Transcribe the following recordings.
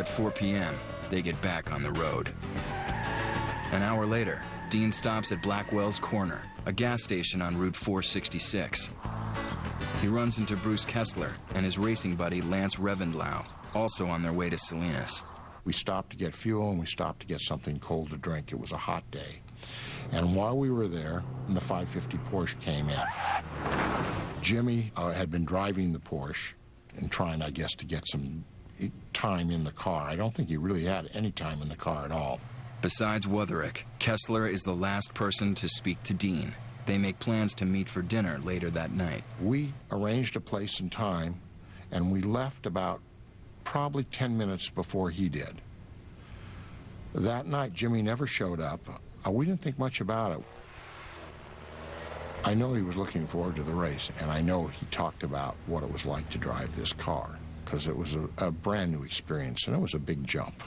At 4 p.m., they get back on the road. An hour later, Dean stops at Blackwell's Corner, a gas station on Route 466. He runs into Bruce Kessler and his racing buddy Lance Revendlau, also on their way to Salinas. We stopped to get fuel and we stopped to get something cold to drink. It was a hot day. And while we were there, the 550 Porsche came in. Jimmy had been driving the Porsche and trying, I guess, to get some time in the car. I don't think he really had any time in the car at all. Besides Wutherick, Kessler is the last person to speak to Dean. They make plans to meet for dinner later that night. We arranged a place and time, and we left about probably 10 minutes before he did. That night, Jimmy never showed up. We didn't think much about it. I know he was looking forward to the race, and I know he talked about what it was like to drive this car, because it was a brand new experience, and it was a big jump.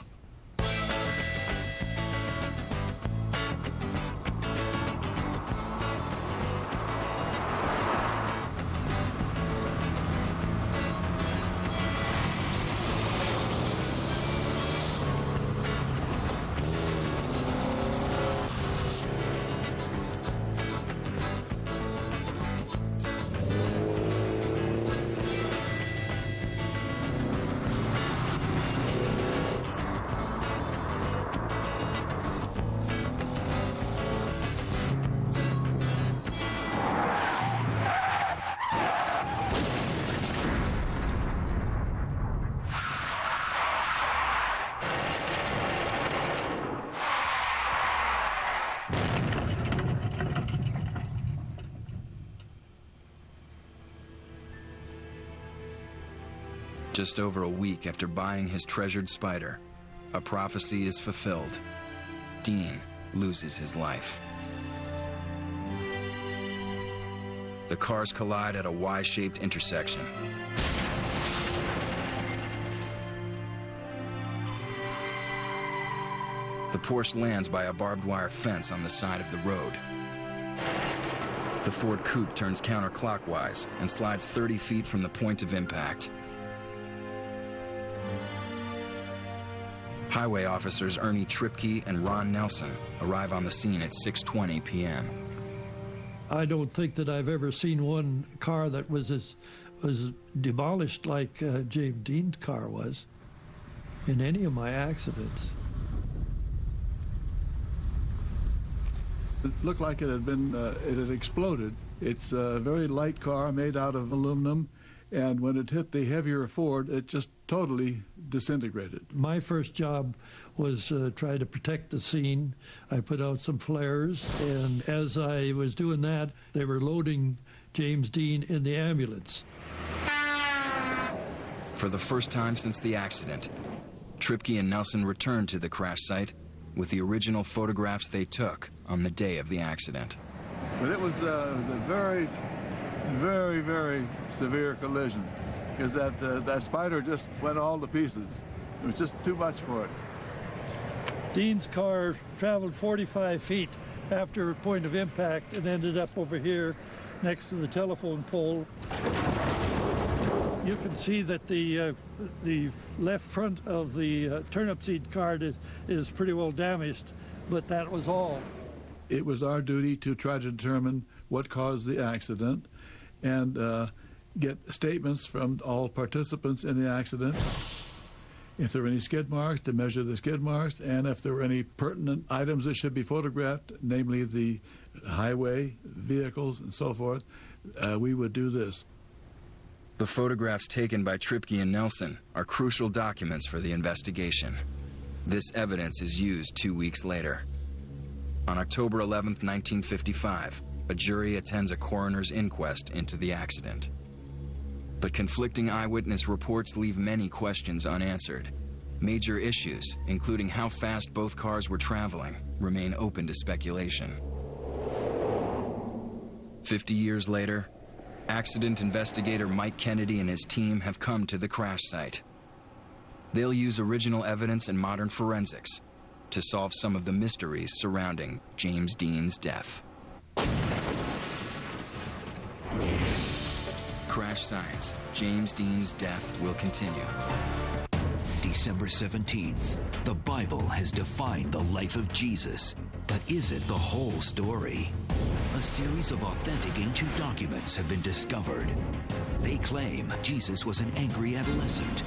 Just over a week after buying his treasured Spider, a prophecy is fulfilled. Dean loses his life. The cars collide at a Y-shaped intersection. The Porsche lands by a barbed wire fence on the side of the road. The Ford Coupe turns counterclockwise and slides 30 feet from the point of impact. Highway officers Ernie Tripke and Ron Nelson arrive on the scene at 6:20 p.m. I don't think that I've ever seen one car that was demolished like James Dean's car was in any of my accidents. It looked like it had exploded. It's a very light car made out of aluminum, and when it hit the heavier Ford, it just totally disintegrated. My first job was try to protect the scene. I put out some flares, and as I was doing that, they were loading James Dean in the ambulance. For the first time since the accident, Tripke and Nelson returned to the crash site with the original photographs they took on the day of the accident. But it was a very, very, very severe collision, because that Spider just went all to pieces. It was just too much for it. Dean's car traveled 45 feet after a point of impact and ended up over here next to the telephone pole. You can see that the left front of the turnip seed cart is pretty well damaged, but that was all. It was our duty to try to determine what caused the accident and get statements from all participants in the accident. If there were any skid marks, to measure the skid marks, and if there were any pertinent items that should be photographed, namely the highway, vehicles, and so forth, we would do this. The photographs taken by Tripke and Nelson are crucial documents for the investigation. This evidence is used 2 weeks later. On October 11, 1955, a jury attends a coroner's inquest into the accident. But conflicting eyewitness reports leave many questions unanswered. Major issues, including how fast both cars were traveling, remain open to speculation. 50 years later, accident investigator Mike Kennedy and his team have come to the crash site. They'll use original evidence and modern forensics to solve some of the mysteries surrounding James Dean's death. Crash Science: James Dean's Death will continue. December 17th, the Bible has defined the life of Jesus. But is it the whole story? A series of authentic ancient documents have been discovered. They claim Jesus was an angry adolescent,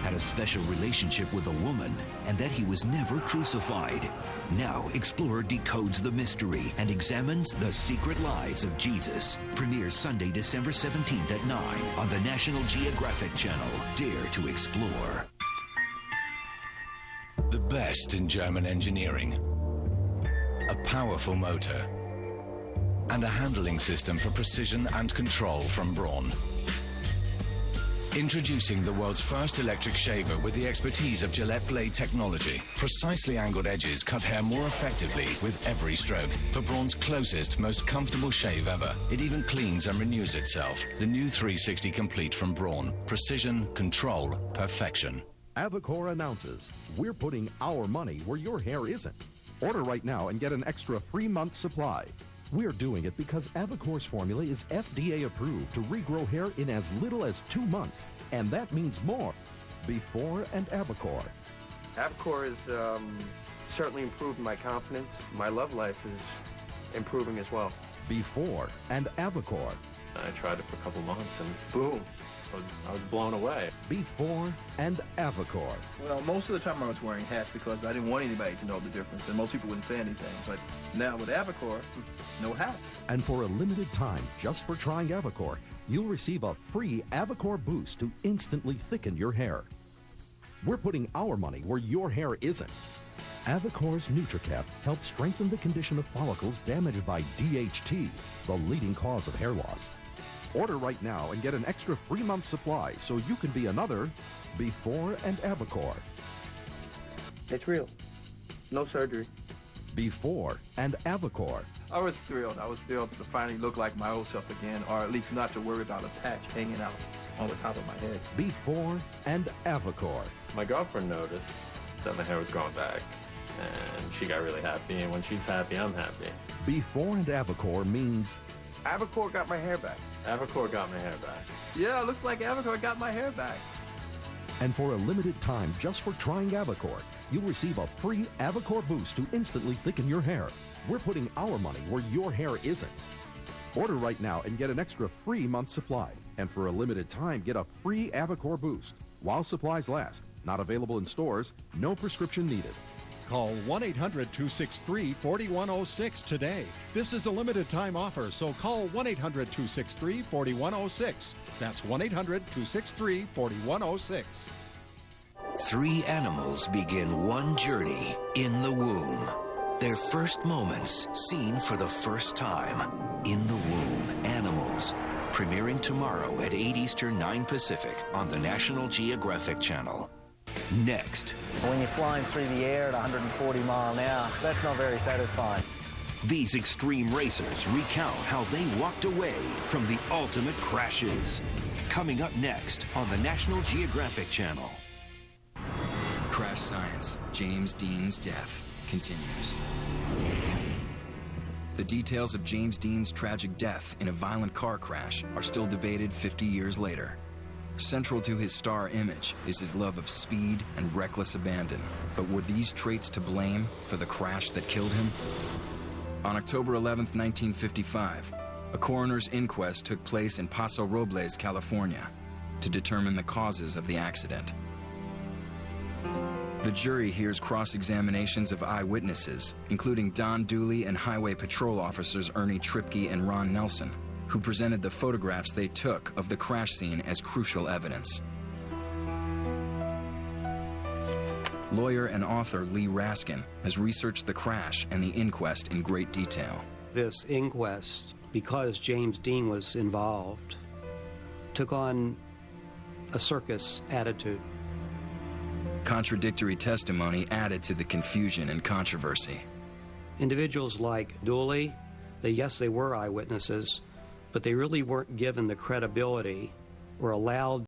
had a special relationship with a woman, and that he was never crucified. Now, Explorer decodes the mystery and examines the secret lives of Jesus. Premieres Sunday, December 17th at 9 on the National Geographic Channel. Dare to explore. The best in German engineering. A powerful motor. And a handling system for precision and control from Braun. Introducing the world's first electric shaver with the expertise of Gillette Blade technology. Precisely angled edges cut hair more effectively with every stroke. For Braun's closest, most comfortable shave ever. It even cleans and renews itself. The new 360 Complete from Braun. Precision, control, perfection. Avocor announces, we're putting our money where your hair isn't. Order right now and get an extra free month supply. We're doing it because Avocor's formula is FDA approved to regrow hair in as little as 2 months. And that means more. Before and Avocor. Avocor has certainly improved my confidence. My love life is improving as well. Before and Avocor. I tried it for a couple months and boom, I was blown away. Before and Avocor. Well, most of the time I was wearing hats because I didn't want anybody to know the difference, and most people wouldn't say anything. But now with Avocor, no hats. And for a limited time, just for trying Avocor, you'll receive a free Avocor boost to instantly thicken your hair. We're putting our money where your hair isn't. Avocor's NutriCap helps strengthen the condition of follicles damaged by DHT, the leading cause of hair loss. Order right now and get an extra free month supply so you can be another Before and Avocor. It's real. No surgery. Before and Avocor. I was thrilled. I was thrilled to finally look like my old self again, or at least not to worry about a patch hanging out on the top of my head. Before and Avocor. My girlfriend noticed that my hair was growing back, and she got really happy, and when she's happy, I'm happy. Before and Avocor means Avocor got my hair back. Avocor got my hair back. Yeah, looks like Avocor got my hair back. And for a limited time, just for trying Avocor, you'll receive a free Avocor boost to instantly thicken your hair. We're putting our money where your hair isn't. Order right now and get an extra free month supply. And for a limited time, get a free Avocor boost. While supplies last. Not available in stores. No prescription needed. Call 1-800-263-4106 today. This is a limited time offer, so call 1-800-263-4106. That's 1-800-263-4106. 3 animals begin one journey in the womb. Their first moments seen for the first time. In the Womb, Animals. Premiering tomorrow at 8 Eastern, 9 Pacific on the National Geographic Channel. Next. When you're flying through the air at 140 miles an hour, that's not very satisfying. These extreme racers recount how they walked away from the ultimate crashes. Coming up next on the National Geographic Channel. Crash Science, James Dean's death, continues. The details of James Dean's tragic death in a violent car crash are still debated 50 years later. Central to his star image is his love of speed and reckless abandon. But were these traits to blame for the crash that killed him? On October 11, 1955, a coroner's inquest took place in Paso Robles, California, to determine the causes of the accident. The jury hears cross-examinations of eyewitnesses, including Don Dooley and Highway Patrol officers Ernie Tripke and Ron Nelson, who presented the photographs they took of the crash scene as crucial evidence. Lawyer and author Lee Raskin has researched the crash and the inquest in great detail. This inquest, because James Dean was involved, took on a circus attitude. Contradictory testimony added to the confusion and controversy. Individuals like Dooley, yes, they were eyewitnesses, but they really weren't given the credibility or allowed